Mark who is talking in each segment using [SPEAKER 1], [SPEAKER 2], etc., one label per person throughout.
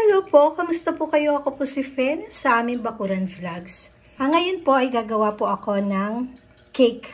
[SPEAKER 1] Hello po, kamusta po kayo? Ako po si Fen sa aming Bakuran Vlogs. Ngayon po ay gagawa po ako ng cake.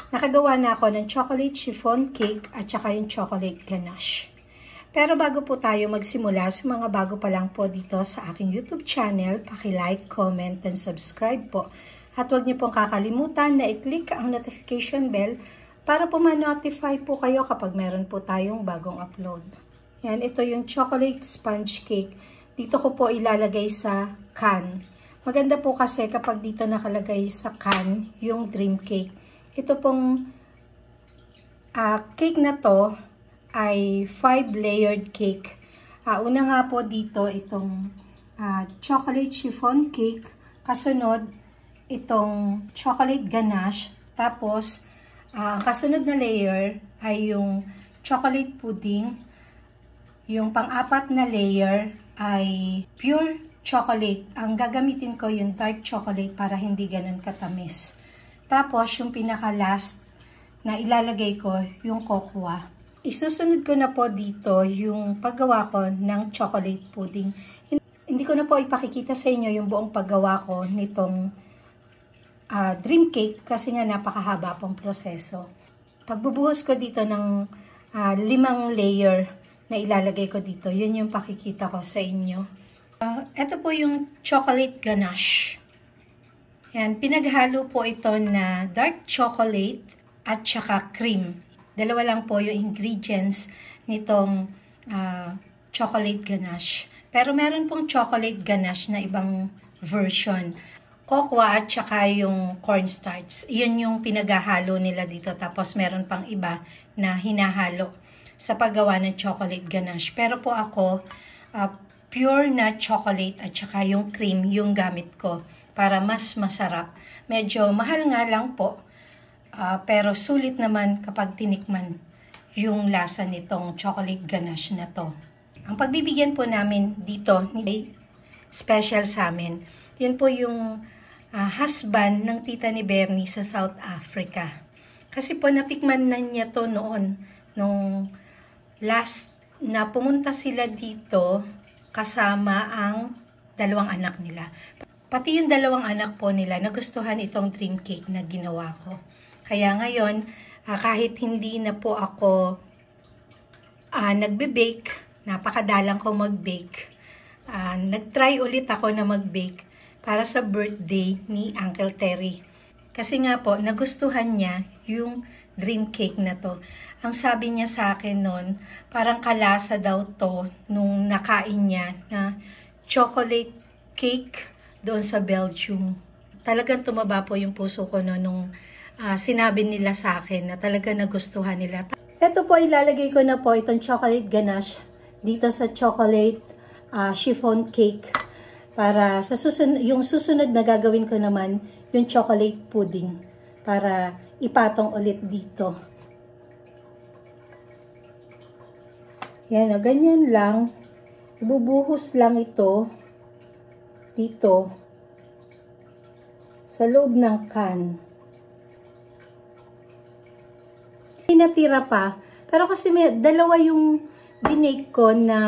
[SPEAKER 1] Nakagawa na ako ng chocolate chiffon cake at saka yung chocolate ganache. Pero bago po tayo magsimula, sa mga bago pa lang po dito sa aking YouTube channel, paki-like, comment, and subscribe po. At huwag niyo pong kakalimutan na i-click ang notification bell para po ma-notify po kayo kapag meron po tayong bagong upload. Yan, ito yung chocolate sponge cake. Dito ko po ilalagay sa can. Maganda po kasi kapag dito nakalagay sa can yung dream cake. Ito pong cake na to ay 5-layered cake. Una nga po dito itong chocolate chiffon cake. Kasunod itong chocolate ganache. Tapos kasunod na layer ay yung chocolate pudding. Yung pang-apat na layer ay pure chocolate. Ang gagamitin ko yung dark chocolate para hindi ganun katamis. Tapos yung pinaka-last na ilalagay ko yung cocoa. Isusunod ko na po dito yung paggawa ko ng chocolate pudding. Hindi ko na po ipakikita sa inyo yung buong paggawa ko nitong dream cake kasi nga napakahaba pong proseso. Pagbubuhos ko dito ng 5 layer na ilalagay ko dito. Yun yung pakikita ko sa inyo. Ito po yung chocolate ganache. Yan, pinaghalo po ito na dark chocolate at saka cream. Dalawa lang po yung ingredients nitong chocolate ganache. Pero meron pong chocolate ganache na ibang version. Cocoa at saka yung cornstarch. Yun yung pinaghalo nila dito. Tapos meron pang iba na hinahalo sa paggawa ng chocolate ganache. Pero po ako, pure na chocolate at saka yung cream yung gamit ko para mas masarap. Medyo mahal nga lang po, pero sulit naman kapag tinikman yung lasa nitong chocolate ganache na to. Ang pagbibigyan po namin dito, special sa amin, yun po yung husband ng tita ni Bernie sa South Africa. Kasi po natikman na niya to noon, nung last na pumunta sila dito kasama ang 2 anak nila. Pati yung 2 anak po nila nagustuhan itong dream cake na ginawa ko. Kaya ngayon, kahit hindi na po ako nagbe-bake, napakadalang ko mag-bake. Nag-try ulit ako na mag-bake para sa birthday ni Uncle Terry. Kasi nga po, nagustuhan niya yung dream cake na to. Ang sabi niya sa akin noon, parang kalasa daw to nung nakain niya na chocolate cake doon sa Belgium. Talagang tumaba po yung puso ko noon nung sinabi nila sa akin na talaga nagustuhan nila. Ito po, ilalagay ko na po itong chocolate ganache dito sa chocolate chiffon cake. Para sa yung susunod na gagawin ko naman, yung chocolate pudding. Para ipatong ulit dito. Yan, ganyan lang. Ibubuhos lang ito dito sa loob ng can. Natira pa. Pero kasi may 2 yung binake ko na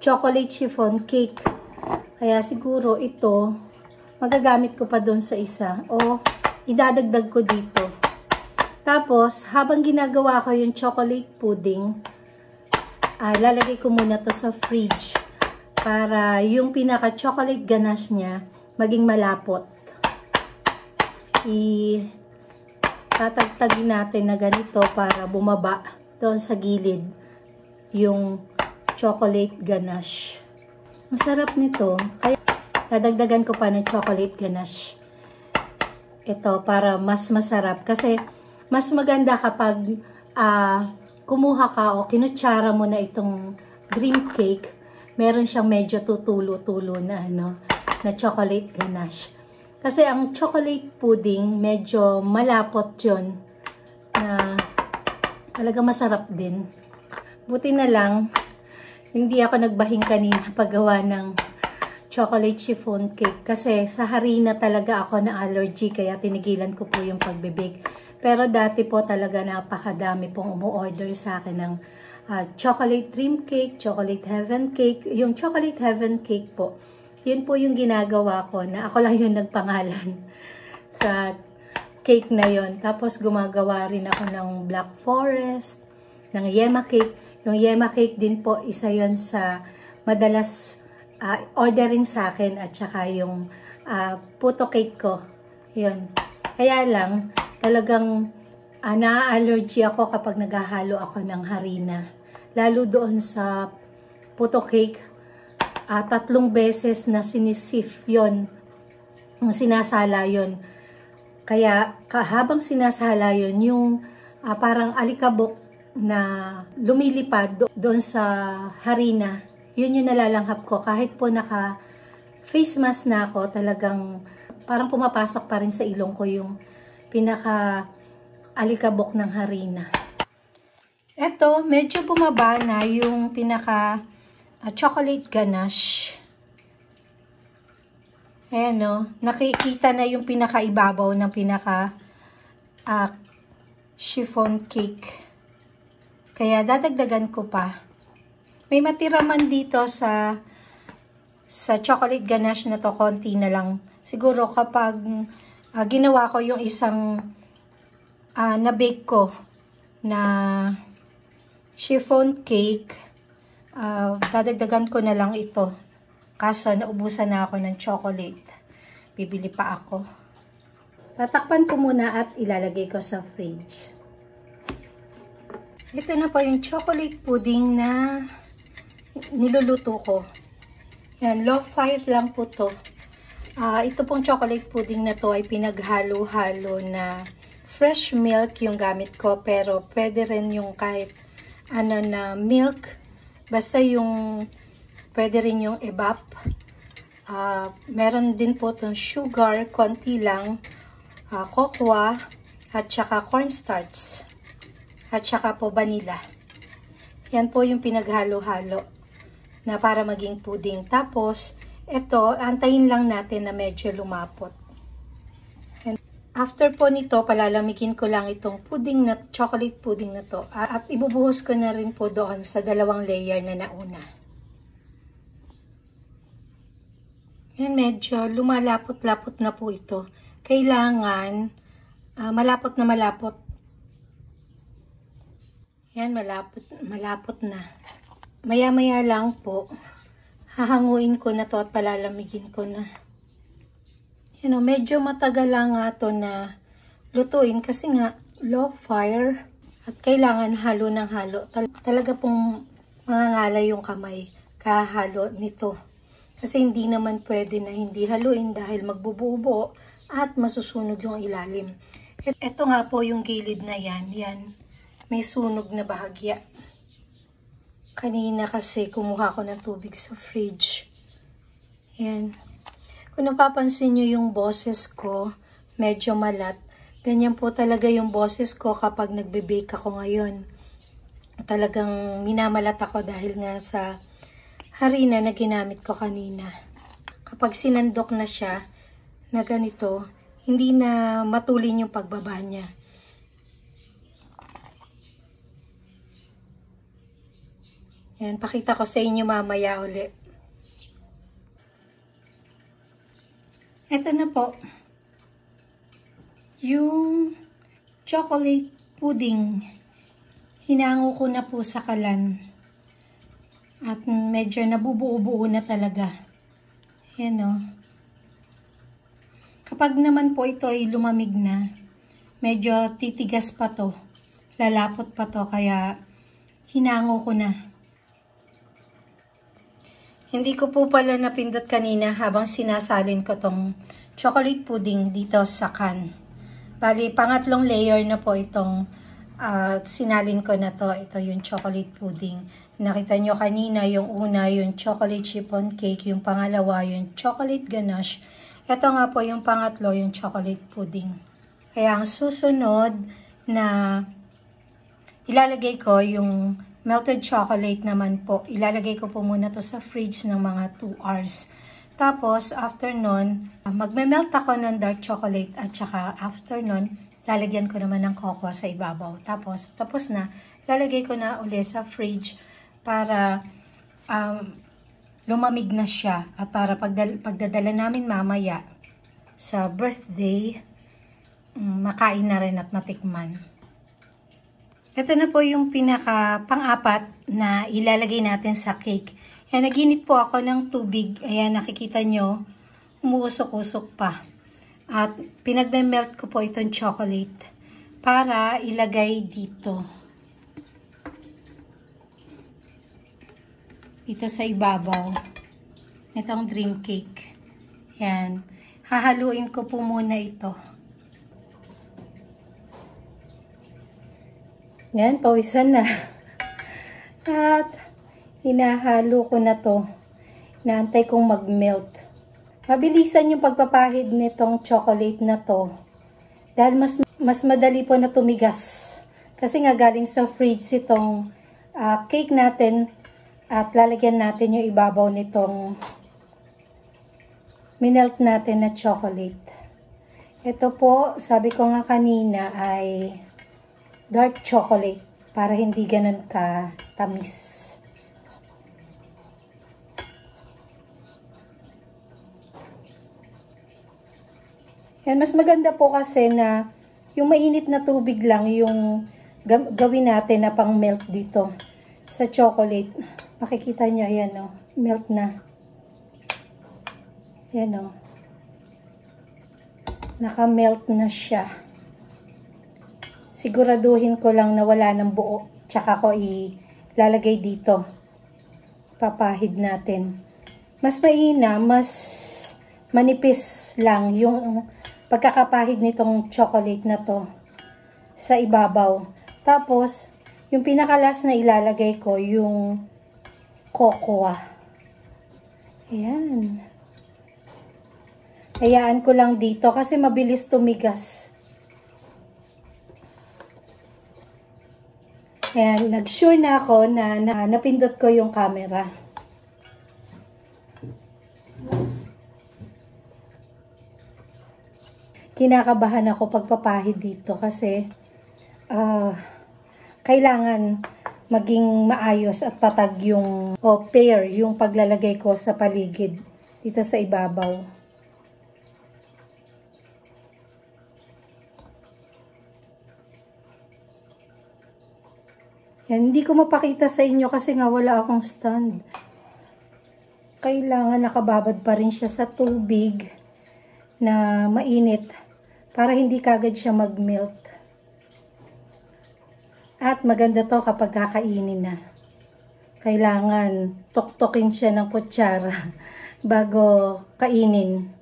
[SPEAKER 1] chocolate chiffon cake. Kaya siguro ito, magagamit ko pa doon sa isa. O idadagdag ko dito. Tapos, habang ginagawa ko yung chocolate pudding, lalagay ko muna to sa fridge para yung pinaka-chocolate ganache niya maging malapot. Tatagtagin natin na ganito para bumaba doon sa gilid yung chocolate ganache. Ang sarap nito. Kaya dadagdagan ko pa ng chocolate ganache. Ito para mas masarap. Kasi mas maganda kapag kumuha ka o kinutsara mo na itong dream cake, meron siyang medyo tutulo-tulo na na chocolate ganache. Kasi ang chocolate pudding medyo malapot 'yon. Na talaga masarap din. Buti na lang hindi ako nagbahing kanina paggawa ng chocolate chiffon cake kasi sa harina talaga ako na allergy kaya tinigilan ko po yung pagbibake. Pero dati po talaga napakadami pong umu-order sa akin ng chocolate dream cake, chocolate heaven cake. Yung chocolate heaven cake po, yun po yung ginagawa ko na ako lang yung nagpangalan sa cake na yon. Tapos gumagawa rin ako ng black forest, ng yema cake. Yung yema cake din po, isa yon sa madalas orderin sa akin, at saka yung puto cake ko. Yun. Kaya lang, talagang na-allergy ako kapag naghahalo ako ng harina. Lalo doon sa puto cake, 3 beses na sinisif yon, sinasala yon. Kaya habang sinasala yon, yung parang alikabok na lumilipad doon sa harina, yun yung nalalanghap ko. Kahit po naka face mask na ako, talagang parang pumapasok pa rin sa ilong ko yung pinaka alikabok ng harina. Eto, medyo bumaba na yung pinaka chocolate ganache. Ayan o, nakikita na yung pinaka ibabaw ng pinaka chiffon cake. Kaya dadagdagan ko pa. May matira man dito sa chocolate ganache na to, konti na lang. Siguro kapag ginawa ko yung isang na-bake ko na chiffon cake, dadagdagan ko na lang ito. Kaso naubusan na ako ng chocolate. Bibili pa ako. Tatakpan ko muna at ilalagay ko sa fridge. Ito na po yung chocolate pudding na niluluto ko. Yan, low fire lang po to. Ito pong chocolate pudding na to ay pinaghalo-halo na fresh milk yung gamit ko, pero pwede rin yung kahit ano na milk, basta yung pwede rin yung evap. Meron din po itong sugar, konti lang, cocoa, at saka cornstarch, at saka po vanilla. Yan po yung pinaghalo-halo na para maging pudding. Tapos ito, antayin lang natin na medyo lumapot. After po nito, palalamigin ko lang itong pudding na, chocolate pudding na to. At ibubuhos ko na rin po doon sa 2 layer na nauna. Yan, medyo lumalapot-lapot na po ito. Kailangan malapot na malapot. Yan, malapot na. Maya-maya lang po, hahanguin ko na to at palalamigin ko na. Yan o, medyo matagal lang nga to na lutuin kasi nga low fire at kailangan halo ng halo. Talaga pong mangangalay yung kamay kahalo nito. Kasi hindi naman pwede na hindi haluin dahil magbubuo at masusunog yung ilalim. Ito nga po yung gilid na yan. Yan, may sunog na bahagya. Kanina kasi kumuha ko ng tubig sa fridge. Yan. Kung napapansin nyo yung boses ko, medyo malat. Ganyan po talaga yung boses ko kapag nagbe-bake ako ngayon. Talagang minamalat ako dahil nga sa harina na ginamit ko kanina. Kapag sinandok na siya, na ganito, hindi na matulin yung pagbaba niya. Yan, pakita ko sa inyo mamaya ulit. Ito na po, yung chocolate pudding. Hinango ko na po sa kalan. At medyo nabubuo-buo na talaga. Yan o. Kapag naman po ito ay lumamig na, medyo titigas pa to. Lalapot pa to, kaya hinango ko na. Hindi ko po pala napindot kanina habang sinasalin ko tong chocolate pudding dito sa can. Bali, pangatlong layer na po itong sinalin ko na to. Ito yung chocolate pudding. Nakita nyo kanina yung una, yung chocolate chiffon cake. Yung pangalawa, yung chocolate ganache. Ito nga po yung pangatlo, yung chocolate pudding. Kaya ang susunod na ilalagay ko yung melted chocolate naman po. Ilalagay ko po muna to sa fridge ng mga 2 hours. Tapos, after nun, magme-melt ako ng dark chocolate at saka after nun, lalagyan ko naman ng cocoa sa ibabaw. Tapos na, lalagay ko na uli sa fridge para lumamig na siya at para pagdadala namin mamaya sa birthday, makain na rin at matikman. Ito na po yung pinaka pang-apat na ilalagay natin sa cake. Ayan, naginit po ako ng tubig. Ayan, nakikita nyo, umuusok-usok pa. At pinagme-melt ko po itong chocolate para ilagay dito. Dito sa ibabaw. Itong dream cake. Ayan. Hahaluin ko po muna ito. Yan, pawisan na. At hinahalo ko na to. Inaantay kong mag-melt. Mabilisan yung pagpapahid nitong chocolate na to. Dahil mas madali po na tumigas. Kasi nga galing sa fridge itong cake natin. At lalagyan natin yung ibabaw nitong minelt natin na chocolate. Ito po, sabi ko nga kanina ay dark chocolate para hindi ganun ka tamis. Yan, mas maganda po kasi na yung mainit na tubig lang yung gawin natin na pang melt dito sa chocolate. Makikita nyo, ayan o, melt na. Ayan o. Naka-melt na siya. Siguraduhin ko lang na wala ng buo. Tsaka ko ilalagay dito. Papahid natin. Mas mahina, mas manipis lang yung pagkakapahid nitong chocolate na to sa ibabaw. Tapos, yung pinakalas na ilalagay ko, yung cocoa. Ayan. Hayaan ko lang dito kasi mabilis tumigas. Ayan, nag-sure na ako na napindot ko yung camera. Kinakabahan ako pagpapahid dito kasi kailangan maging maayos at patag yung pair yung paglalagay ko sa paligid dito sa ibabaw. Yan, hindi ko mapakita sa inyo kasi nga wala akong stand. Kailangan nakababad pa rin siya sa tubig na mainit para hindi kagad siya mag-melt. At maganda to kapag kakainin na. Kailangan tuktokin siya ng kutsara bago kainin.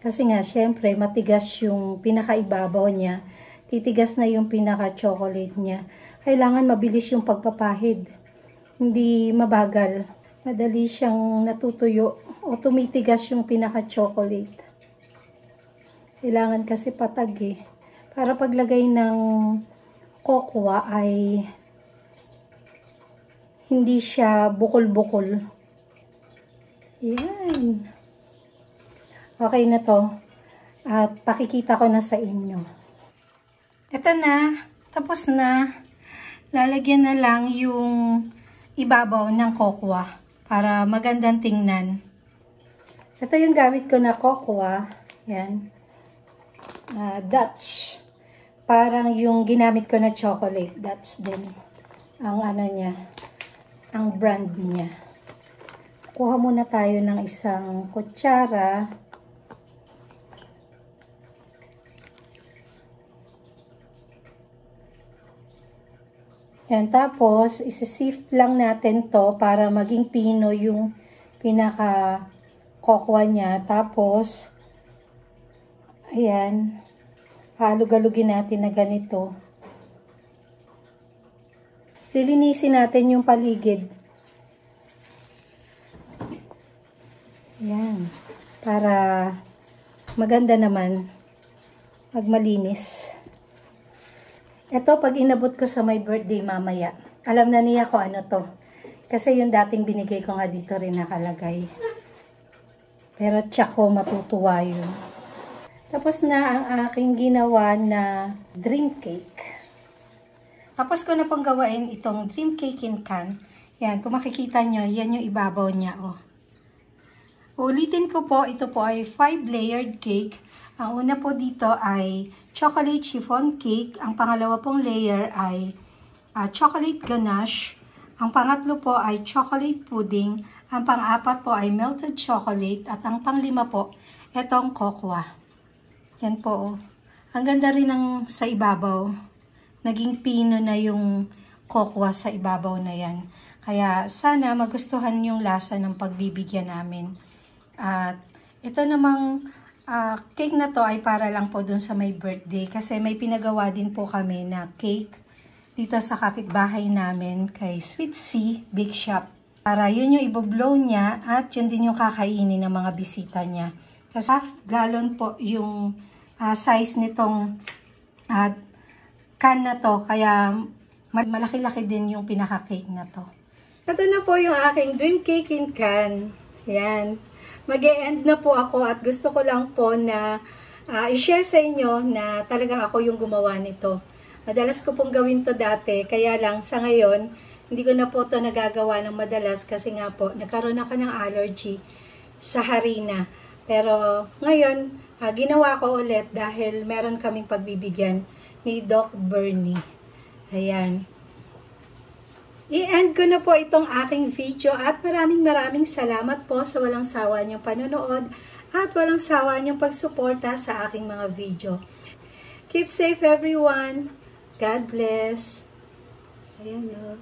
[SPEAKER 1] Kasi nga, syempre, matigas yung pinakaibabaw niya. Titigas na yung pinaka-chocolate niya. Kailangan mabilis yung pagpapahid. Hindi mabagal. Madali siyang natutuyo o tumitigas yung pinaka-chocolate. Kailangan kasi patag eh. Para paglagay ng cocoa ay hindi siya bukol-bukol. Yan. Okay na to. At pakikita ko na sa inyo. Ito na. Tapos na. Lalagyan na lang yung ibabaw ng cocoa para magandang tingnan. Ito yung gamit ko na cocoa. Yan. Dutch. Parang yung ginamit ko na chocolate. Dutch din. Ang ano niya. Ang brand niya. Kuha muna tayo ng isang kutsara. Yan, tapos isi-sift lang natin to para maging pino yung pinaka-cocoa niya. Tapos, ayan, halug-halugin natin na ganito. Lilinisin natin yung paligid. Ayan, para maganda naman, magmalinis. Ito, pag inabot ko sa my birthday mamaya, alam na niya kung ano to. Kasi yung dating binigay ko nga dito rin nakalagay. Pero tiyak ko matutuwa yun. Tapos na ang aking ginawa na dream cake. Tapos ko na pong gawain itong dream cake in can. Yan, kung makikita nyo, yan yung ibabaw niya, oh. Ulitin ko po, ito po ay 5-layered cake. Ang una po dito ay chocolate chiffon cake. Ang pangalawa pong layer ay chocolate ganache. Ang pangatlo po ay chocolate pudding. Ang pang-apat po ay melted chocolate. At ang panglima po, itong cocoa. Yan po, oh. Ang ganda rin ng sa ibabaw. Naging pino na yung cocoa sa ibabaw na yan. Kaya sana magustuhan yung lasa ng pagbibigyan namin. At ito namang cake na to ay para lang po dun sa may birthday. Kasi may pinagawa din po kami na cake dito sa kapitbahay namin kay Sweet C Bake Shop. Para yun yung iboblow niya at yun din yung kakainin ng mga bisita niya. Kasi half gallon po yung size nitong can na to. Kaya malaki-laki din yung pinaka-cake na to. Ito na po yung aking dream cake in can. Yan. Mag-e-end na po ako at gusto ko lang po na i-share sa inyo na talagang ako yung gumawa nito. Madalas ko pong gawin to dati, kaya lang sa ngayon, hindi ko na po to nagagawa ng madalas kasi nga po, nagkaroon ako ng allergy sa harina. Pero ngayon, ginawa ko ulit dahil meron kaming pagbibigyan ni Doc Bernie. Ayan. I-end ko na po itong aking video at maraming salamat po sa walang sawa niyong panonood at walang sawa niyong pagsuporta sa aking mga video. Keep safe everyone. God bless. Ayan o.